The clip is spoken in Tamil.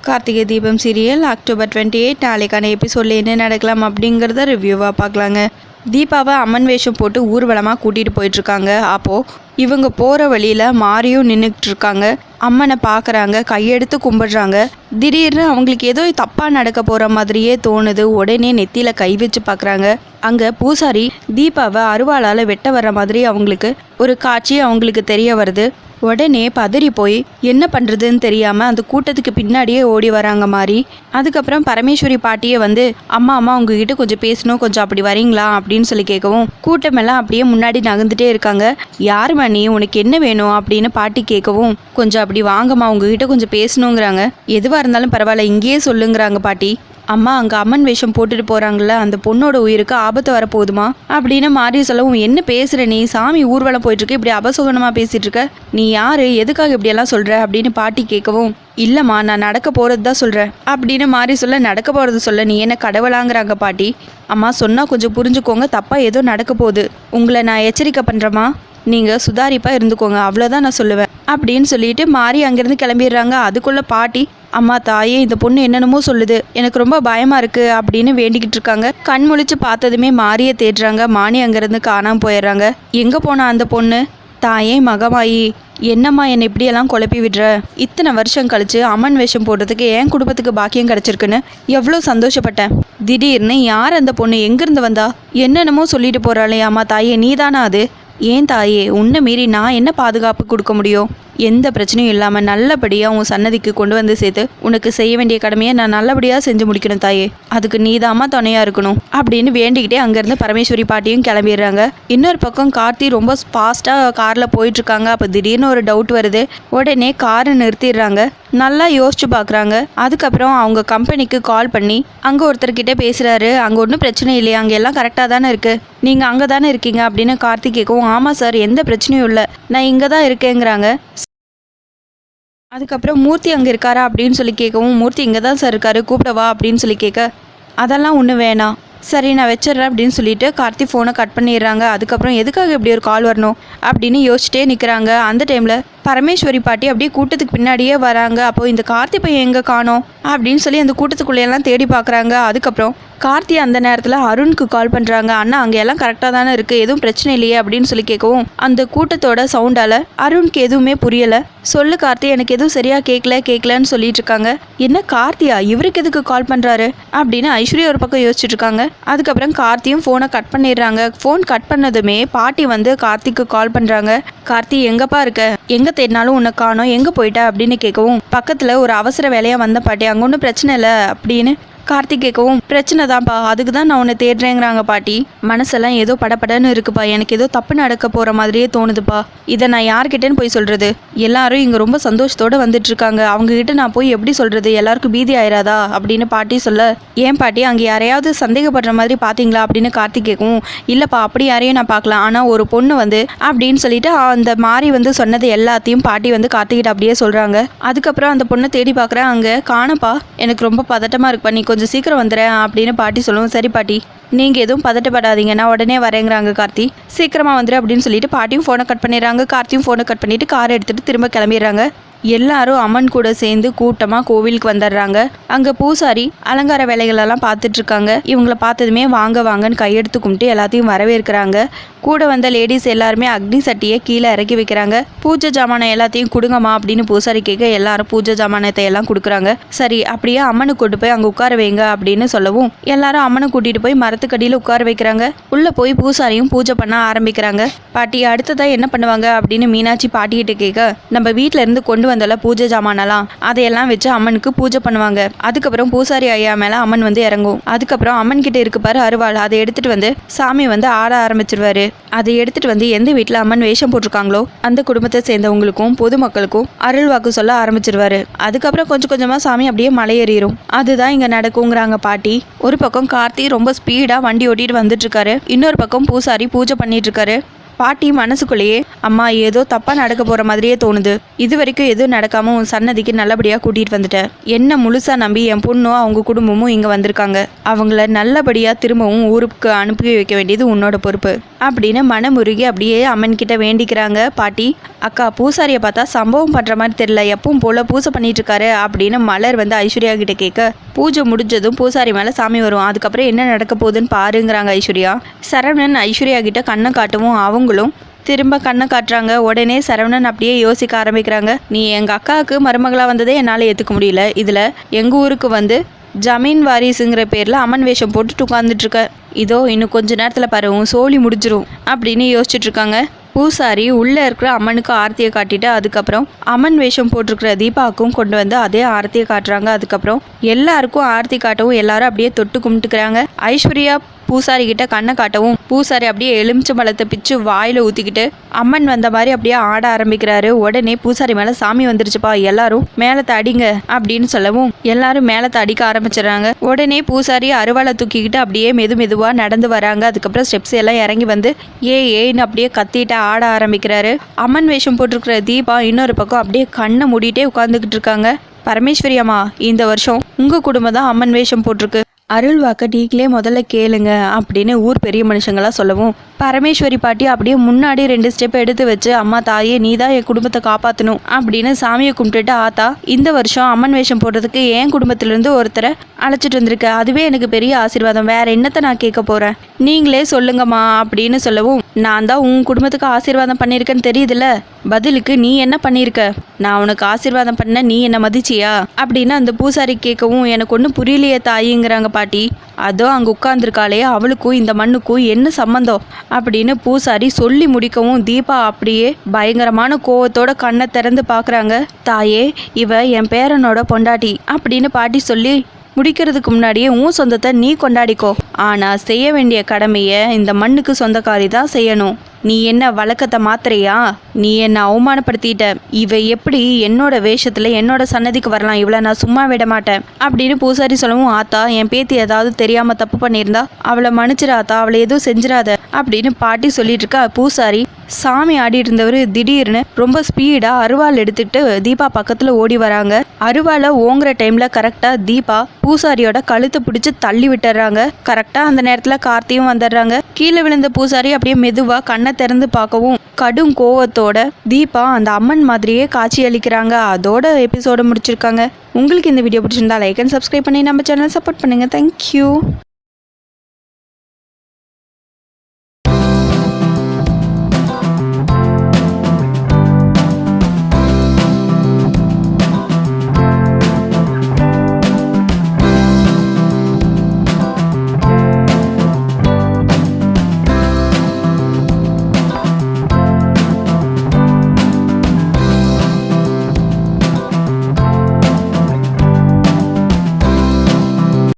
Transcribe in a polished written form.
கார்த்திகை தீபம் சீரியல் அக்டோபர் 28 நாளைக்கான எபிசோடில் என்ன நடக்கலாம் அப்படிங்கிறத ரிவ்யூவாக பார்க்கலாங்க. தீபாவை அம்மன் வேஷம் போட்டு ஊர்வலமாக கூட்டிகிட்டு போயிட்டுருக்காங்க. அப்போது இவங்க போகிற வழியில் மாரியும் நின்றுக்கிட்டு இருக்காங்க. அம்மனை பார்க்குறாங்க, கையெடுத்து கும்பிடுறாங்க. திடீர்னு அவங்களுக்கு ஏதோ தப்பாக நடக்க போகிற மாதிரியே தோணுது. உடனே நெத்தியில் கை வச்சு பார்க்குறாங்க. அங்கே பூசாரி தீபாவை அருவாளால் வெட்ட வர்ற மாதிரி அவங்களுக்கு ஒரு காட்சி அவங்களுக்கு தெரிய வருது. உடனே பதறி போய் என்ன பண்ணுறதுன்னு தெரியாமல் அந்த கூட்டத்துக்கு பின்னாடியே ஓடி வராங்க மாதிரி. அதுக்கப்புறம் பரமேஸ்வரி பாட்டியே வந்து அம்மா உங்ககிட்ட கொஞ்சம் பேசணும், கொஞ்சம் அப்படி வரீங்களா அப்படின்னு சொல்லி கேட்கவும் கூட்டமெல்லாம் அப்படியே முன்னாடி நகர்ந்துட்டே இருக்காங்க. யார் மணி, உனக்கு என்ன வேணும் அப்படின்னு பாட்டி கேட்கவும் கொஞ்சம் அப்படி வாங்கம்மா, உங்ககிட்ட கொஞ்சம் பேசணுங்கிறாங்க. எதுவாக இருந்தாலும் பரவாயில்ல, இங்கேயே சொல்லுங்கிறாங்க பாட்டி. அம்மா, அங்கே அம்மன் வேஷம் போட்டுட்டு போகிறாங்கள, அந்த பொண்ணோட உயிருக்கு ஆபத்து வரப்போகுதுமா அப்படின்னு மாறி சொல்லவும், என்ன பேசுகிற நீ? சாமி ஊர்வலம் போயிட்டுருக்கு, இப்படி அபசகுனமாக பேசிகிட்டு இருக்க. நீ யார், எதுக்காக இப்படியெல்லாம் சொல்கிற அப்படின்னு பாட்டி கேட்கவும், இல்லைம்மா நான் நடக்க போகிறது தான் சொல்கிறேன் அப்படின்னு மாறி சொல்ல, நடக்க போகிறது சொல்ல நீ என்ன கடவுளாங்கிறாங்க பாட்டி. அம்மா சொன்னால் கொஞ்சம் புரிஞ்சுக்கோங்க, தப்பாக ஏதோ நடக்க போகுது, உங்களை நான் எச்சரிக்கை பண்ணுறேம்மா, நீங்கள் சுதாரிப்பாக இருந்துக்கோங்க, அவ்வளோதான் நான் சொல்லுவேன் அப்படின்னு சொல்லிட்டு மாறி அங்கேருந்து கிளம்பிடுறாங்க. அதுக்குள்ளே பாட்டி, அம்மா தாயே, இந்த பொண்ணு என்னென்னமோ சொல்லுது, எனக்கு ரொம்ப பயமாக இருக்குது அப்படின்னு வேண்டிக்கிட்டு இருக்காங்க. கண் முழிச்சு பார்த்ததுமே மாரியை தேடுறாங்க. மாணி அங்கேருந்து காணாமல் போயிடுறாங்க. எங்கே போனா அந்த பொண்ணு? தாயே மகமாயி, என்னம்மா என்னை இப்படியெல்லாம் குழப்பி விடுற? இத்தனை வருஷம் கழிச்சு அம்மன் வேஷம் போடுறதுக்கு என் குடும்பத்துக்கு பாக்கியம் கிடச்சிருக்குன்னு எவ்வளோ சந்தோஷப்பட்டேன். திடீர்னு யார் அந்த பொண்ணு, எங்கேருந்து வந்தா? என்னென்னமோ சொல்லிட்டு போகிறாளே அம்மா தாயே, நீ தானா அது? ஏன் தாயே, உன்னை மீறி நான் என்ன பாதுகாப்பு கொடுக்க முடியும்? எந்த பிரச்சனையும் இல்லாமல் நல்லபடியாக உன் சன்னதிக்கு கொண்டு வந்து சேர்த்து உனக்கு செய்ய வேண்டிய கடமையை நான் நல்லபடியாக செஞ்சு முடிக்கணும் தாயே, அதுக்கு நீதாம்மா துணையாக இருக்கணும் அப்படின்னு வேண்டிக்கிட்டே அங்கேருந்து பரமேஸ்வரி பாட்டியும் கிளம்பிடுறாங்க. இன்னொரு பக்கம் கார்த்தி ரொம்ப ஃபாஸ்ட்டாக காரில் போயிட்டுருக்காங்க. அப்போ திடீர்னு ஒரு டவுட் வருது. உடனே காரை நிறுத்திடுறாங்க. நல்லா யோசிச்சு பார்க்குறாங்க. அதுக்கப்புறம் அவங்க கம்பெனிக்கு கால் பண்ணி அங்கே ஒருத்தர்கிட்ட பேசுகிறாரு. அங்கே ஒன்றும் பிரச்சனை இல்லையா, அங்கே எல்லாம் கரெக்டாக தானே இருக்குது, நீங்கள் அங்கே தானே இருக்கீங்க அப்படின்னு கார்த்திக் கேட்கவும், ஆமாம் சார், எந்த பிரச்சனையும் இல்லை, நான் இங்கே தான் இருக்கேங்கிறாங்க. அதுக்கப்புறம் மூர்த்தி அங்கே இருக்காரா அப்படின்னு சொல்லி கேட்கவும், மூர்த்தி இங்கே தான் சார் இருக்காரு, கூப்பிடவா அப்படின்னு சொல்லி கேட்க, அதெல்லாம் ஒன்றும் வேணாம், சரி நான் வச்சிட்றேன் அப்படின்னு சொல்லிட்டு கார்த்தி ஃபோனை கட் பண்ணிடுறாங்க. அதுக்கப்புறம் எதுக்காக இப்படி ஒரு கால் வரணும் அப்படின்னு யோசிச்சிட்டே நிற்கிறாங்க. அந்த டைமில் பரமேஸ்வரி பாட்டி அப்படியே கூட்டத்துக்கு பின்னாடியே வராங்க. அப்போ இந்த கார்த்தி பையன் எங்கே காணோம் அப்படின்னு சொல்லி அந்த கூட்டத்துக்குள்ளேயெல்லாம் தேடி பார்க்குறாங்க. அதுக்கப்புறம் கார்த்தி அந்த நேரத்தில் அருணுக்கு கால் பண்ணுறாங்க. அண்ணா அங்கே எல்லாம் கரெக்டாக தானே இருக்குது, எதுவும் பிரச்சனை இல்லையே அப்படின்னு சொல்லி கேட்கவும், அந்த கூட்டத்தோட சவுண்டால் அருணுக்கு எதுவுமே புரியலை. சொல்லு கார்த்தி, எனக்கு எதுவும் சரியாக கேட்கலன்னு சொல்லிட்டு இருக்காங்க. என்ன கார்த்தியா, இவருக்கு எதுக்கு கால் பண்ணுறாரு அப்படின்னு ஐஸ்வர்யா ஒரு பக்கம் யோசிச்சுட்டு இருக்காங்க. அதுக்கப்புறம் கார்த்தியும் ஃபோனை கட் பண்ணிடுறாங்க. ஃபோன் கட் பண்ணதுமே பாட்டி வந்து கார்த்திக்கு கால் பண்ணுறாங்க. கார்த்தி எங்கப்பா இருக்க, எங்கே தேடினாலும் உன்னை காணோம், எங்கே போயிட்ட அப்படின்னு கேட்கவும், பக்கத்தில் ஒரு அவசர வேலையாக வந்த பாட்டி, அங்கே ஒன்றும் பிரச்சனை இல்லை அப்படின்னு கார்த்திக் கேட்கவும், பிரச்சனை தான்ப்பா, அதுக்கு தான் நான் உன்னை தேடுறேங்கிறாங்க பாட்டி. மனசெல்லாம் ஏதோ படப்படன்னு இருக்குப்பா, எனக்கு ஏதோ தப்பு நடக்க போகிற மாதிரியே தோணுதுப்பா, இதை நான் யார்கிட்டேன்னு போய் சொல்கிறது? எல்லாரும் இங்கே ரொம்ப சந்தோஷத்தோடு வந்துட்டுருக்காங்க, அவங்ககிட்ட நான் போய் எப்படி சொல்கிறது, எல்லாருக்கும் பீதி ஆயிராதா அப்படின்னு பாட்டி சொல்ல, ஏன் பாட்டி அங்கே யாரையாவது சந்தேகப்படுற மாதிரி பார்த்தீங்களா அப்படின்னு கார்த்திக் கேட்கவும், இல்லைப்பா அப்படி யாரையும் நான் பார்க்கலாம், ஆனால் ஒரு பொண்ணு வந்து அப்படின்னு சொல்லிட்டு அந்த மாறி வந்து சொன்னது எல்லாத்தையும் பாட்டி வந்து கார்த்திகிட்ட அப்படியே சொல்கிறாங்க. அதுக்கப்புறம் அந்த பொண்ணை தேடி பார்க்குறேன், அங்கே காணப்பா, எனக்கு ரொம்ப பதட்டமாக இருக்குப்பா, நீ கொஞ்சம் சீக்கிரம் வந்துடுறேன் அப்படின்னு பாட்டி சொல்லுவோம். சரி பாட்டி, நீங்கள் எதுவும் பதட்டப்படாதீங்க, நான் உடனே வரேங்கிறாங்க கார்த்தி. சீக்கிரமாக வந்துடு அப்படின்னு சொல்லிட்டு பாட்டியும் ஃபோனை கட் பண்ணிடுறாங்க. கார்த்தியும் ஃபோனை கட் பண்ணிவிட்டு காரை எடுத்துகிட்டு திரும்ப கிளம்பிடுறாங்க. எல்லாரும் அம்மன் கூட சேர்ந்து கூட்டமாக கோவிலுக்கு வந்துடுறாங்க. அங்கே பூசாரி அலங்கார வேலைகளெல்லாம் பார்த்துட்ருக்காங்க. இவங்கள பார்த்ததுமே வாங்க வாங்கன்னு கையெடுத்து கும்பிட்டு எல்லாத்தையும் வரவேற்கிறாங்க. கூட வந்த லேடிஸ் எல்லாருமே அக்னி சட்டியை கீழே இறக்கி வைக்கிறாங்க. பூஜை ஜாமானம் எல்லாத்தையும் கொடுங்கம்மா அப்படின்னு பூசாரி கேட்க எல்லாரும் பூஜை ஜாமானத்தை எல்லாம் கொடுக்குறாங்க. சரி அப்படியே அம்மனை கூட்டு போய் அங்கே உட்கார வைங்க அப்படின்னு சொல்லவும் எல்லாரும் அம்மனை கூட்டிகிட்டு போய் மரத்துக்கடியில் உட்கார வைக்கிறாங்க. உள்ளே போய் பூசாரியும் பூஜை பண்ண ஆரம்பிக்கிறாங்க. பாட்டி அடுத்ததாக என்ன பண்ணுவாங்க அப்படின்னு மீனாட்சி பாட்டிக்கிட்ட கேட்க, நம்ம வீட்டில இருந்து கொண்டு வந்தால பூஜை ஜாமானெல்லாம் அதையெல்லாம் வச்சு அம்மனுக்கு பூஜை பண்ணுவாங்க. அதுக்கப்புறம் பூசாரி ஐயா மேலே அம்மன் வந்து இறங்கும். அதுக்கப்புறம் அம்மன் கிட்ட இருக்கு பாரு அருவாள், அதை எடுத்துட்டு வந்து சாமி வந்து ஆட ஆரம்பிச்சிருவாரு. அதை எடுத்துட்டு வந்து எந்த வீட்டில் அம்மன் வேஷம் போட்டிருக்காங்களோ அந்த குடும்பத்தை சேர்ந்தவங்களுக்கும் பொதுமக்களுக்கும் அருள் வாக்கு சொல்ல ஆரம்பிச்சிருவாரு. அதுக்கப்புறம் கொஞ்சம் கொஞ்சமா சாமி அப்படியே மலையேறிடும். அதுதான் இங்க நடக்குங்கிறாங்க பாட்டி. ஒரு பக்கம் கார்த்தி ரொம்ப ஸ்பீடா வண்டி ஓட்டிட்டு வந்துட்டு இருக்காரு. இன்னொரு பக்கம் பூசாரி பூஜை பண்ணிட்டு இருக்காரு. பாட்டி மனசுக்குள்ளேயே அம்மா ஏதோ தப்பா நடக்க போற மாதிரியே தோணுது. இது வரைக்கும் எதுவும் நடக்காம உன் சன்னதிக்கு நல்லபடியா கூட்டிட்டு வந்துட்டேன். என்ன முழுசா நம்பி என் பொண்ணும் அவங்க குடும்பமும் இங்க வந்திருக்காங்க. அவங்கள நல்லபடியா திரும்பவும் ஊருக்கு அனுப்பி வைக்க வேண்டியது உன்னோட பொறுப்பு அப்படின்னு மனமுருகி அப்படியே அம்மன் கிட்ட வேண்டிக்கிறாங்க பாட்டி. அக்கா பூசாரியை பார்த்தா சம்பவம் பண்ற மாதிரி தெரியல, எப்பவும் போல பூஜை பண்ணிட்டு இருக்காரு அப்படின்னு மலர் வந்து ஐஸ்வர்யா கிட்ட கேட்க, பூஜை முடிஞ்சதும் பூசாரி மேல சாமி வரும், அதுக்கப்புறம் என்ன நடக்க போகுதுன்னு பாருங்கிறாங்க ஐஸ்வர்யா. சரவணன் ஐஸ்வர்யா கிட்ட கண்ணை காட்டவும் அவங்களும் திரும்ப கண்ணை காட்டுறாங்க. உடனே சரவணன் அப்படியே யோசிக்க ஆரம்பிக்கிறாங்க. நீ எங்க அக்காவுக்கு மருமகளா வந்ததே என்னால் ஏற்றுக்க முடியல, இதுல எங்க ஊருக்கு வந்து ஜமீன் வாரிசுங்கிற பேர்ல அம்மன் வேஷம் போட்டுட்டு உட்காந்துட்டு இருக்க. இதோ இன்னும் கொஞ்ச நேரத்துல பாருவும் சோழி முடிஞ்சிரும் அப்படின்னு யோசிச்சுட்டு இருக்காங்க. பூசாரி உள்ளே இருக்கிற அம்மனுக்கு ஆரத்தியை காட்டிட்டு அதுக்கப்புறம் அம்மன் வேஷம் போட்டிருக்கிற தீபாவுக்கும் கொண்டு வந்து அதே ஆரத்தியை காட்டுறாங்க. அதுக்கப்புறம் எல்லாருக்கும் ஆரத்தி காட்டவும் எல்லாரும் அப்படியே தொட்டு கும்பிட்டுக்கிறாங்க. ஐஸ்வர்யா பூசாரி கிட்ட கண்ணை காட்டவும் பூசாரி அப்படியே எலுமிச்சை பழத்தை பிச்சு வாயில ஊத்திக்கிட்டு அம்மன் வந்த மாதிரி அப்படியே ஆட ஆரம்பிக்கிறாரு. உடனே பூசாரி மேல சாமி வந்துருச்சுப்பா, எல்லாரும் மேலத்தை அடிங்க அப்படின்னு சொல்லவும் எல்லாரும் மேலத்தை அடிக்க ஆரம்பிச்சிடறாங்க. உடனே பூசாரி அருவாளை தூக்கிக்கிட்டு அப்படியே மெதுவா நடந்து வராங்க. அதுக்கப்புறம் ஸ்டெப்ஸ் எல்லாம் இறங்கி வந்து ஏன்னு அப்படியே கத்திட்டு ஆட ஆரம்பிக்கிறாரு. அம்மன் வேஷம் போட்டிருக்கிற தீபா இன்னொரு பக்கம் அப்படியே கண்ணை மூடிட்டே உட்காந்துக்கிட்டு இருக்காங்க. பரமேஸ்வரி அம்மா, இந்த வருஷம் உங்க குடும்பம் தான் அம்மன் வேஷம் போட்டிருக்கு, அருள் வாக்க நீங்களே முதல்ல கேளுங்க அப்படின்னு ஊர் பெரிய மனுஷங்களாம் சொல்லவும் பரமேஸ்வரி பாட்டி அப்படியே முன்னாடி 2 ஸ்டெப் எடுத்து வச்சு, அம்மா தாயே நீ தான் என் குடும்பத்தை காப்பாற்றணும் அப்படின்னு சாமியை கும்பிட்டுட்டு, ஆத்தா இந்த வருஷம் அம்மன் வேஷம் போடுறதுக்கு என் குடும்பத்திலேருந்து ஒருத்தரை அழைச்சிட்டு வந்திருக்க, அதுவே எனக்கு பெரிய ஆசீர்வாதம், வேற என்னத்தை நான் கேட்க போகிறேன், நீங்களே சொல்லுங்கம்மா அப்படின்னு சொல்லவும், நான் தான் உன் குடும்பத்துக்கு ஆசீர்வாதம் பண்ணியிருக்கேன்னு தெரியுதுல்ல, பதிலுக்கு நீ என்ன பண்ணியிருக்க, நான் உனக்கு ஆசீர்வாதம் பண்ண நீ என்ன மதிச்சியா அப்படின்னு அந்த பூசாரி கேட்கவும், எனக்கு ஒன்றும் புரியலையே தாயிங்கிறாங்க பாட்டி. அதோ அங்கே உட்கார்ந்துருக்காளே அவளுக்கும் இந்த மண்ணுக்கும் என்ன சம்மந்தம் அப்படின்னு பூசாரி சொல்லி முடிக்கவும் தீபா அப்படியே பயங்கரமான கோவத்தோட கண்ணை திறந்து பார்க்குறாங்க. தாயே இவ என் பேரனோட பொண்டாட்டி அப்படின்னு பாட்டி சொல்லி முடிக்கிறதுக்கு முன்னாடியே உன் சொந்தத்தை நீ கொண்டாடிக்கோ, ஆனால் செய்ய வேண்டிய கடமையை இந்த மண்ணுக்கு சொந்தக்காரி தான் செய்யணும், நீ என்ன வழக்கத்தை மாத்திரையா, நீ என்ன அவமானப்படுத்திட்ட, இவ எப்படி என்னோட வேஷத்துல என்னோட சன்னதிக்கு வரலாம், இவளை நான் சும்மா விட மாட்டேன் அப்படின்னு பூசாரி சொல்லவும், ஆத்தா என் பேத்தி ஏதாவது தெரியாம தப்பு பண்ணியிருந்தா அவளை மன்னிச்சிடாத்தா, அவளை எதுவும் செஞ்சிடாத அப்படின்னு பாட்டி சொல்லிட்டு இருக்கா. பூசாரி சாமி ஆடிட்டு இருந்தவர் திடீர்னு ரொம்ப ஸ்பீடா அருவாள் எடுத்துட்டு தீபா பக்கத்துல ஓடி வராங்க. அருவாளை ஓங்குற டைம்ல கரெக்டா தீபா பூசாரியோட கழுத்தை பிடிச்சு தள்ளி விட்டுறாங்க. கரெக்டா அந்த நேரத்துல கார்த்தியும் வந்துடுறாங்க. கீழே விழுந்த பூசாரி அப்படியே மெதுவா கண்ணை திறந்து பார்க்கவும் கடும் கோவத்தோட தீபா அந்த அம்மன் மாதிரியே காட்சி அளிக்கிறாங்க. அதோட எபிசோட முடிச்சிருக்காங்க. உங்களுக்கு இந்த வீடியோ பிடிச்சிருந்தா லைக் அண்ட் சப்ஸ்கிரைப் பண்ணி நம்ம சேனல் சப்போர்ட் பண்ணுங்க. தேங்க்யூ.